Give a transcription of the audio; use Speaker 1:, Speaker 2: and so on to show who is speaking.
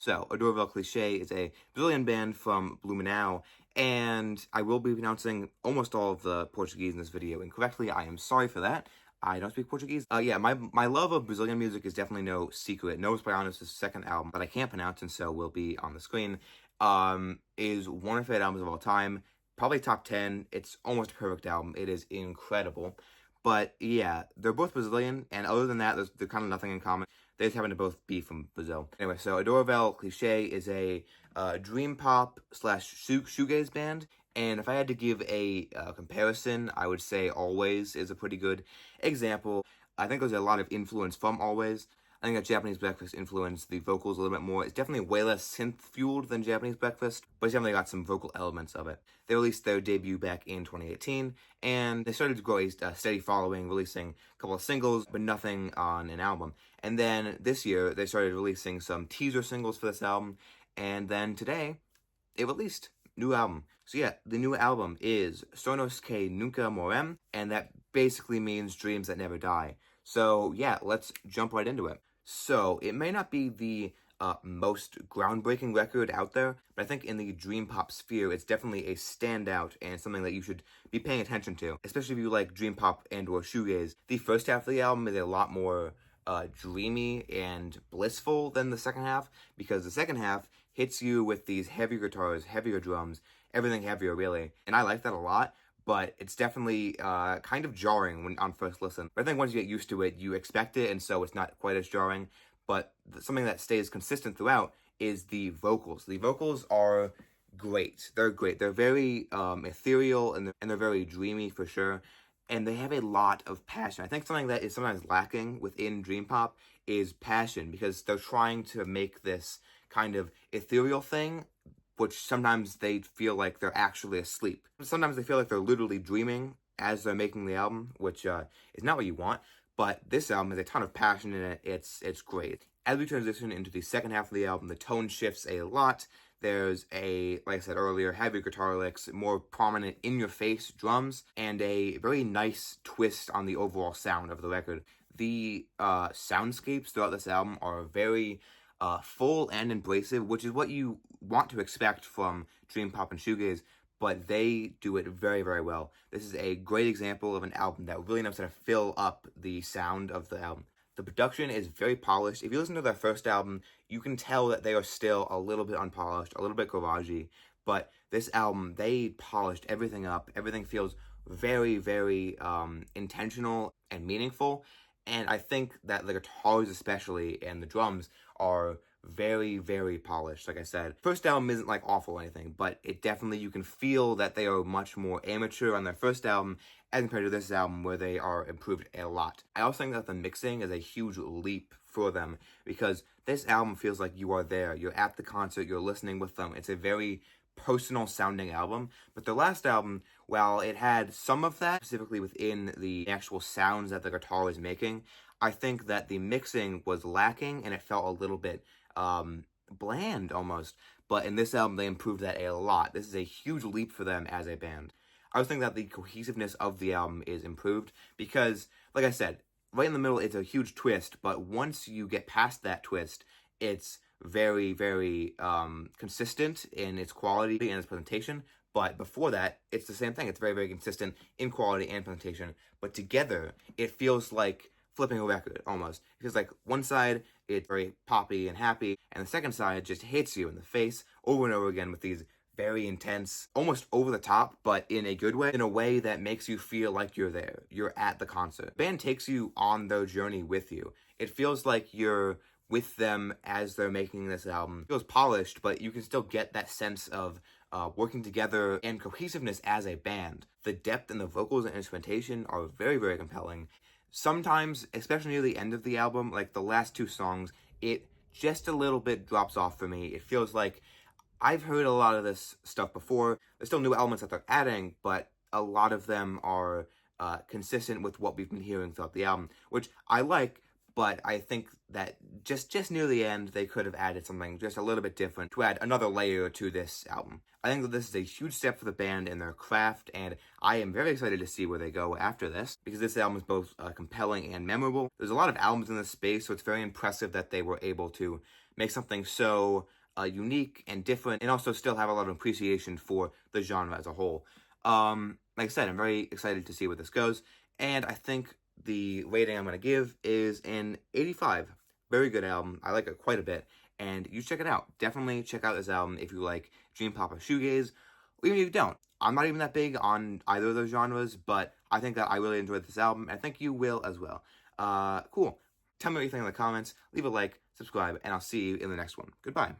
Speaker 1: So, Adorável Clichê is a Brazilian band from Blumenau, and I will be pronouncing almost all of the Portuguese in this video incorrectly. I am sorry for that. I don't speak Portuguese. Yeah, my love of Brazilian music is definitely no secret. Nos Baianos' second album that I can't pronounce and so will be on the screen, is one of my favorite albums of all time. Probably top 10. It's almost a perfect album. It is incredible. But yeah, they're both Brazilian, and other than that, there's kind of nothing in common. They just happen to both be from Brazil. Anyway, so Adorável Clichê is a dream pop slash shoegaze band, and if I had to give a comparison, I would say Always is a pretty good example. I think there's a lot of influence from Always. I think that Japanese Breakfast influenced the vocals a little bit more. It's definitely way less synth-fueled than Japanese Breakfast, but it's definitely got some vocal elements of it. They released their debut back in 2018, and they started to grow a steady following, releasing a couple of singles, but nothing on an album. And then this year, they started releasing some teaser singles for this album, and then today, they released new album. So yeah, the new album is Sonhos nunca morrem, and that basically means dreams that never die. So yeah, let's jump right into it. So, it may not be the most groundbreaking record out there, but I think in the dream pop sphere, it's definitely a standout and something that you should be paying attention to, especially if you like dream pop and or shoegaze. The first half of the album is a lot more dreamy and blissful than the second half, because the second half hits you with these heavier guitars, heavier drums, everything heavier really, and I like that a lot. But it's definitely kind of jarring when on first listen. But I think once you get used to it, you expect it, and so it's not quite as jarring. But something that stays consistent throughout is the vocals. The vocals are great. They're great. They're very ethereal, and they're very dreamy for sure. And they have a lot of passion. I think something that is sometimes lacking within dream pop is passion, because they're trying to make this kind of ethereal thing, which sometimes they feel like they're actually asleep. Sometimes they feel like they're literally dreaming as they're making the album, which is not what you want. But this album has a ton of passion in it. It's great. As we transition into the second half of the album, the tone shifts a lot. There's like I said earlier, heavier guitar licks, more prominent in-your-face drums, and a very nice twist on the overall sound of the record. The soundscapes throughout this album are very full and embracive, which is what you want to expect from dream pop and shoegaze, but they do it very, very well. This is a great example of an album that really knows how to fill up the sound of the album. The production is very polished. If you listen to their first album, you can tell that they are still a little bit unpolished, a little bit garagey, but this album, they polished everything up. Everything feels very, very intentional and meaningful. And I think that the guitars especially and the drums are very, very polished, like I said. First album isn't like awful or anything, but it definitely, you can feel that they are much more amateur on their first album as compared to this album where they are improved a lot. I also think that the mixing is a huge leap for them, because this album feels like you are there. You're at the concert, you're listening with them. It's a very personal sounding album, but the last album, while it had some of that, specifically within the actual sounds that the guitar is making, I think that the mixing was lacking and it felt a little bit bland almost. But in this album, they improved that a lot. This is a huge leap for them as a band. I was thinking that the cohesiveness of the album is improved because, like I said, right in the middle, it's a huge twist, but once you get past that twist, it's very, very consistent in its quality and its presentation. But before that, it's the same thing. It's very, very consistent in quality and presentation. But together, it feels like flipping a record, almost. It feels like one side, it's very poppy and happy, and the second side just hits you in the face over and over again with these very intense, almost over the top, but in a good way, in a way that makes you feel like you're there. You're at the concert. The band takes you on their journey with you. It feels like you're with them as they're making this album. It feels polished, but you can still get that sense of working together and cohesiveness as a band. The depth in the vocals and instrumentation are very, very compelling. Sometimes, especially near the end of the album, like the last two songs, it just a little bit drops off for me. It feels like I've heard a lot of this stuff before. There's still new elements that they're adding, but a lot of them are consistent with what we've been hearing throughout the album, which I like, but I think that just near the end, they could have added something just a little bit different to add another layer to this album. I think that this is a huge step for the band in their craft, and I am very excited to see where they go after this, because this album is both compelling and memorable. There's a lot of albums in this space, so it's very impressive that they were able to make something so unique and different, and also still have a lot of appreciation for the genre as a whole. Like I said, I'm very excited to see where this goes, and I think the rating I'm going to give is an 85. Very good album. I like it quite a bit, and you check it out. Definitely check out this album if you like dream pop or shoegaze, or even if you don't. I'm not even that big on either of those genres, but I think that I really enjoyed this album, and I think you will as well. Cool. Tell me what you think in the comments, leave a like, subscribe, and I'll see you in the next one. Goodbye.